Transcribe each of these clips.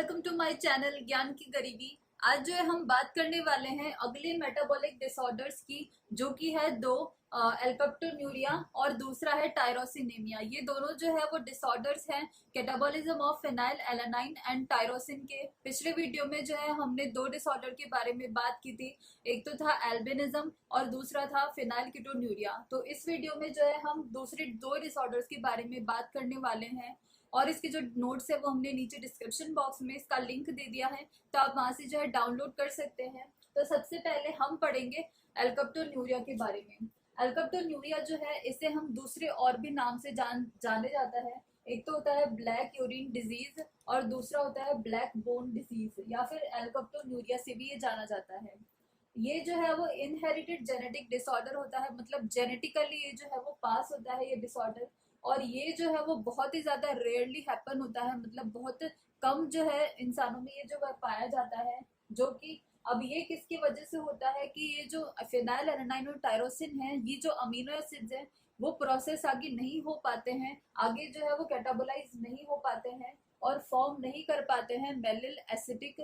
Welcome to my channel ज्ञान की गरीबी। आज जो है हम बात करने वाले हैं अगले मेटाबॉलिक डिसऑर्डर्स की, जो कि है दो, एल्पेप्टोन्यूरिया और दूसरा है टायरोसिनेमिया। ये दोनों जो है वो डिसऑर्डर्स हैं catabolism of phenyl alanine and tyrosine के। पिछले वीडियो में जो है हमने दो डिसऑर्डर के बारे में बात की थी, एक तो था एल्बिनिज्म और दूसरा था फिनाइल कीटोन्यूरिया। तो इस वीडियो में जो है हम दूसरे दो डिसऑर्डर्स के बारे में बात करने वाले हैं और इसके जो नोट्स है वो हमने नीचे डिस्क्रिप्शन बॉक्स में इसका लिंक दे दिया है, तो आप वहां से जो है डाउनलोड कर सकते हैं। तो सबसे पहले हम पढ़ेंगे एल्केप्टोन्यूरिया के बारे में। एल्केप्टोन्यूरिया जो है इसे हम दूसरे और भी नाम से जाने जाता है। एक तो होता है ब्लैक यूरिन डिजीज और दूसरा होता है ब्लैक बोन डिजीज, या फिर एल्केप्टोन्यूरिया से भी ये जाना जाता है। ये जो है वो इनहेरिटेड जेनेटिक डिसऑर्डर होता है, मतलब जेनेटिकली ये जो है वो पास होता है ये डिसऑर्डर। और ये जो है वो बहुत ही ज्यादा रेयरली हैपन होता है, मतलब बहुत कम जो है इंसानों में ये जो है पाया जाता है। जो कि अब ये किसकी वजह से होता है कि ये जो फिनाइल एलानाइन और टायरोसिन है, ये जो अमीनो एसिड्स हैं वो प्रोसेस आगे नहीं हो पाते हैं, आगे जो है वो कैटाबोलाइज नहीं हो पाते हैं और फॉर्म नहीं कर पाते हैं मेलिल एसिटिक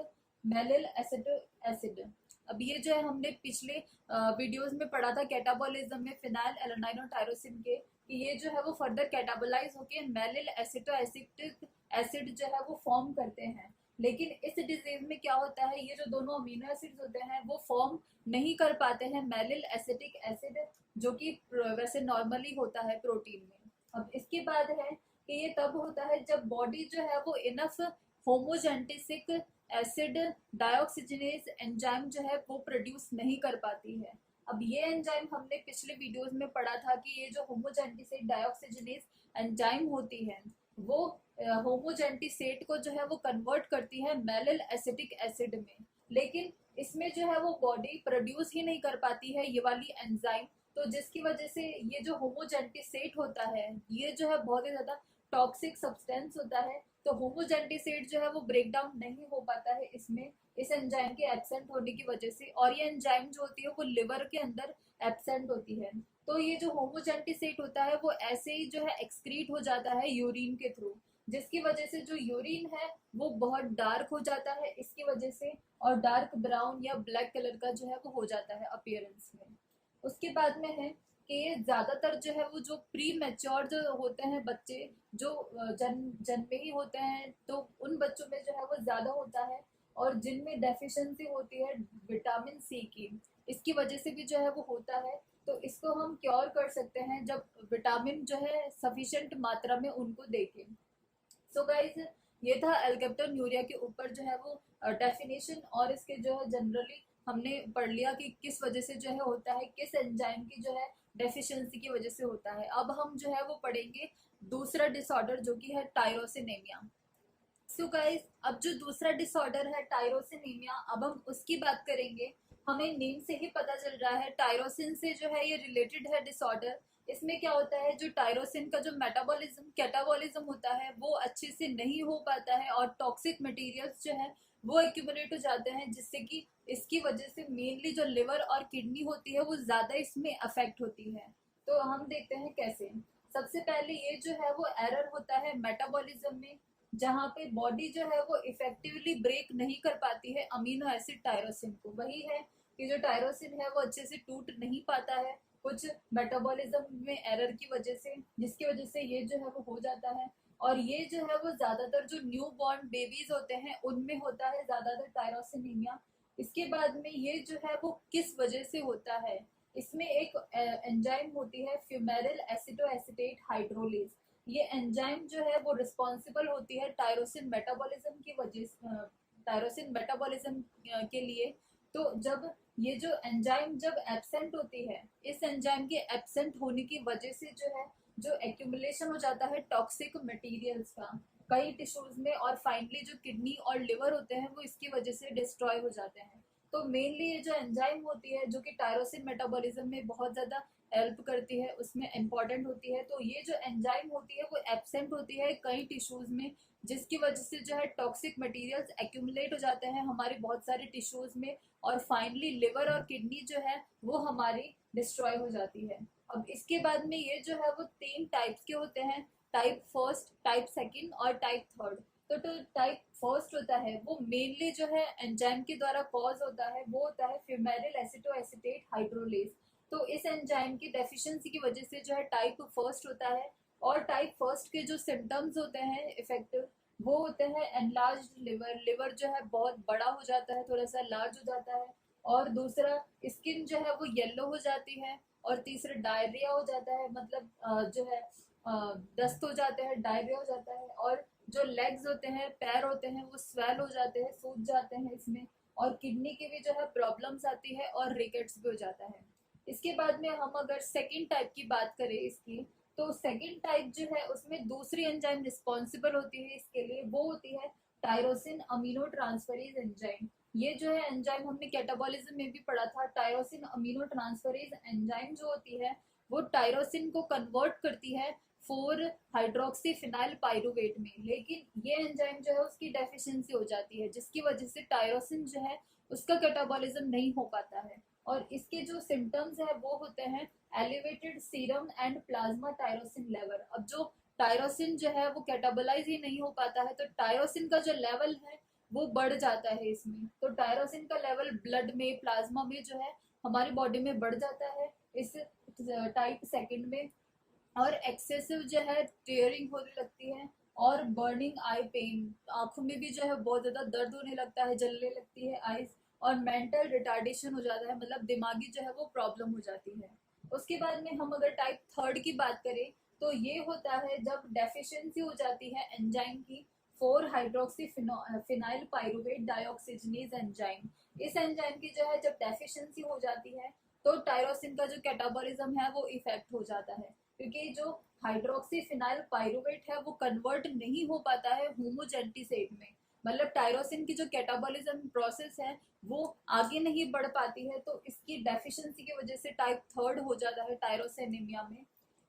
एसिड। अब ये जो है हमने पिछले वीडियोस में पढ़ा था कैटाबॉलिज्म में फिनाइल एलानाइन और टायरोसिन के, कि ये जो है वो फर्दर कैटाबोलाइज होके मेलिल एसिटिक एसिड जो है वो फॉर्म करते हैं। लेकिन इस डिजीज में क्या होता है, ये जो दोनों अमीनो एसिड्स होते हैं वो फॉर्म नहीं कर पाते हैं मेलिल एसिटिक एसिड, जो कि वैसे नॉर्मली होता है प्रोटीन में। अब इसके बाद है कि ये तब होता है जब बॉडी जो है वो इनफ होमोजेंटिसिक एसिड डाइऑक्सीजनेज एंजाइम जो है वो प्रोड्यूस नहीं कर पाती है। अब ये एंजाइम हमने पिछले वीडियोस में पढ़ा था कि ये जो होमोजेंटिसेट डाइऑक्सीजनेज एंजाइम होती है वो होमोजेंटिसेट को जो है वो कन्वर्ट करती है मेलिल एसिटिक एसिड में। लेकिन इसमें जो है वो बॉडी प्रोड्यूस ही नहीं कर पाती है ये वाली एंजाइम, तो जिसकी वजह से ये जो होमोजेंटिसेट होता है ये जो है बहुत ही ज्यादा टॉक्सिक सब्सटेंस होता है। तो होमोजेंटिसेट जो है वो ब्रेक डाउन नहीं हो पाता है इसमें, इस एंजाइम के एब्सेंट होने की वजह से। और ये एंजाइम जो होती है वो लिवर के अंदर एब्सेंट होती है। तो ये जो होमोजेंटिसेट होता है वो ऐसे ही जो है एक्सक्रीट हो जाता है यूरिन के थ्रू, जिसकी वजह से जो यूरिन है वो बहुत डार्क हो जाता है इसकी वजह से, और डार्क ब्राउन या ब्लैक कलर का जो है वो हो जाता है अपीयरेंस में। उसके बाद में है कि ये ज्यादातर जो है वो जो प्री मैच्योर जो होते हैं बच्चे, जो जन्मे ही होते हैं, तो उन बच्चों में जो है वो ज्यादा होता है। और जिनमें डेफिशिएंसी होती है विटामिन सी की, इसकी वजह से भी जो है वो होता है। तो इसको हम क्योर कर सकते हैं जब विटामिन जो है सफिशिएंट मात्रा में उनको देखें। सो गाइज, ये था एल्केप्टोन्यूरिया के ऊपर जो है वो डेफिनेशन, और इसके जो है जनरली हमने पढ़ लिया कि किस वजह से जो है होता है, किस एंजाइम की जो है डेफिशिएंसी की वजह से होता है। अब हम जो है वो पढ़ेंगे दूसरा डिसऑर्डर, जो कि है टायरोसिनेमिया। सो गाइस, अब जो दूसरा डिसऑर्डर है टायरोसिनेमिया, अब हम उसकी बात करेंगे। हमें नेम से ही पता चल रहा है टायरोसिन से जो है ये रिलेटेड है डिसऑर्डर। इसमें क्या होता है, जो टायरोसिन का जो मेटाबॉलिज्म कैटाबॉलिज्म होता है वो अच्छे से नहीं हो पाता है और टॉक्सिक मटेरियल्स जो है वो एक्यूमुलेट हो जाते हैं, जिससे कि इसकी वजह से मेनली जो लिवर और किडनी होती है वो ज्यादा इसमें अफेक्ट होती है। तो हम देखते हैं कैसे। सबसे पहले ये जो है वो एरर होता है मेटाबॉलिज्म में, जहाँ पे बॉडी जो है वो इफेक्टिवली ब्रेक नहीं कर पाती है अमीनो एसिड टायरोसिन को। वही है कि जो टायरोसिन है वो अच्छे से टूट नहीं पाता है कुछ मेटाबॉलिज्म में एरर की वजह से, जिसकी वजह से ये जो है वो हो जाता है। और ये जो है वो ज्यादातर जो न्यू बॉर्न बेबीज होते हैं उनमें होता है ज्यादातर टायरोसिनेमिया। इसके बाद में ये जो है वो किस वजह से होता है, इसमें एक एंजाइम होती है फ्यूमेरिल एसिटोएसिटेट हाइड्रोलेज। ये एंजाइम जो है वो रिस्पॉन्सिबल होती है टायरोसिन मेटाबॉलिज्म की वजह से, टायरोसिन मेटाबॉलिज्म के लिए। तो जब ये जो एंजाइम जब एब्सेंट होती है, इस एंजाइम के एब्सेंट होने की वजह से जो है जो एक्यूमुलेशन हो जाता है टॉक्सिक मटेरियल्स का कई टिश्यूज में, और फाइनली जो किडनी और लिवर होते हैं वो इसकी वजह से डिस्ट्रॉय हो जाते हैं। तो मेनली ये जो एंजाइम होती है जो कि टायरोसिन मेटाबॉलिज्म में बहुत ज्यादा हेल्प करती है, उसमें इम्पॉर्टेंट होती है। तो ये जो एंजाइम होती है वो एब्सेंट होती है कई टिश्यूज में, जिसकी वजह से जो है टॉक्सिक मटेरियल्स एक्यूमुलेट हो जाते हैं हमारे बहुत सारे टिश्यूज में, और फाइनली लिवर और किडनी जो है वो हमारी डिस्ट्रॉय हो जाती है। अब इसके बाद में ये जो है वो तीन टाइप्स के होते हैं, टाइप फर्स्ट, टाइप सेकंड और टाइप थर्ड। तो टाइप फर्स्ट होता है वो मेनली जो है एंजाइम के द्वारा कॉज होता है, वो होता है फ्यूमेरिल एसिटोएसिटेट हाइड्रोलेज। तो इस एंजाइम की डेफिशिएंसी की वजह से जो है टाइप फर्स्ट होता है। और टाइप फर्स्ट के जो सिम्टम्स होते हैं इफेक्टिव, वो होते हैं एनलार्ज लिवर, लिवर जो है बहुत बड़ा हो जाता है, थोड़ा सा लार्ज हो जाता है। और दूसरा, स्किन जो है वो येलो हो जाती है। और तीसरा, डायरिया हो जाता है, मतलब जो है दस्त हो जाते हैं, डायरिया हो जाता है। और जो लेग्स होते हैं, पैर होते हैं, वो स्वेल हो जाते हैं, सूज जाते हैं इसमें। और किडनी की भी जो है प्रॉब्लम्स आती है और रिकेट्स भी हो जाता है। इसके बाद में हम अगर सेकंड टाइप की बात करें इसकी, तो सेकंड टाइप जो है उसमें दूसरी एंजाइम रिस्पॉन्सिबल होती है इसके लिए, वो होती है टायरोसिन अमीनो ट्रांसफरेज एंजाइम। ये जो है एंजाइम हमने कैटाबॉलिज्म में भी पढ़ा था। टायरोसिन अमीनो ट्रांसफरेज एंजाइम जो होती है वो टायरोसिन को कन्वर्ट करती है 4 हाइड्रोक्सी फिनाइल पायरुवेट में। लेकिन ये एंजाइम जो है उसकी डेफिशिएंसी हो जाती है, जिसकी वजह से टायरोसिन जो है उसका कैटाबॉलिज्म नहीं हो पाता है। और इसके जो सिम्टम्स है वो होते हैं elevated serum and plasma tyrosine level. अब जो टायरोसिन जो है वो कैटाबोलाइज ही नहीं हो पाता है, तो टायरोसिन का जो लेवल है वो बढ़ जाता है इसमें। तो टायरोसिन का लेवल ब्लड में, प्लाज्मा में जो है हमारी बॉडी में बढ़ जाता है इस टाइप सेकंड में। और एक्सेसिव जो है टेयरिंग होने लगती है, और बर्निंग आई पेन, आंखों में भी जो है बहुत ज्यादा दर्द होने लगता है, जलने लगती है आईज। और मेंटल रिटार्डेशन हो जाता है, मतलब दिमागी जो है वो प्रॉब्लम हो जाती है। उसके बाद में हम अगर टाइप थर्ड की बात करें, तो ये होता है जब डेफिशिएंसी हो जाती है एंजाइम की 4 हाइड्रोक्सी फिनाइल पायरुवेट डाइऑक्सीजनेज एंजाइम। इस एंजाइम की जो है जब डेफिशिएंसी हो जाती है, तो टायरोसिन का जो कैटाबॉलिज्म है वो इफेक्ट हो जाता है, क्योंकि जो हाइड्रोक्सी फिनाइल पायरुवेट है वो कन्वर्ट नहीं हो पाता है होमोजेंटिसेट में। मतलब टायरोसिन की जो कैटाबॉलिज्म प्रोसेस है वो आगे नहीं बढ़ पाती है, तो इसकी डेफिशिएंसी की वजह से टाइप थर्ड हो जाता है टायरोसिनेमिया में।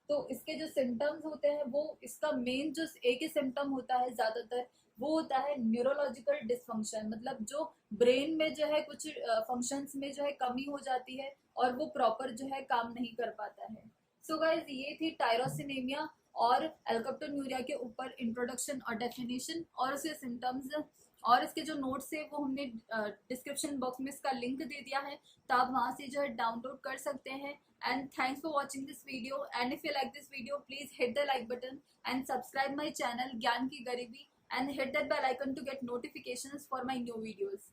तो इसके जो सिम्टम्स होते हैं, वो इसका मेन जो एक ही सिम्टम होता है ज्यादातर, वो होता है न्यूरोलॉजिकल डिसफंक्शन। मतलब जो ब्रेन में जो है कुछ फंक्शंस में जो है कमी हो जाती है और वो प्रॉपर जो है काम नहीं कर पाता है। सो गाइज, ये थी टायरोसिनेमिया और एल्कप्टोन्यूरिया के ऊपर इंट्रोडक्शन और डेफिनेशन और उसके सिम्टम्स। और इसके जो नोट्स है वो हमने डिस्क्रिप्शन बॉक्स में इसका लिंक दे दिया है, तो आप वहां से जो है डाउनलोड कर सकते हैं। And thanks for watching this video. And if you like this video, please hit the like button and subscribe my channel Gyan Ki Garibi, and hit that bell icon to get notifications for my new videos.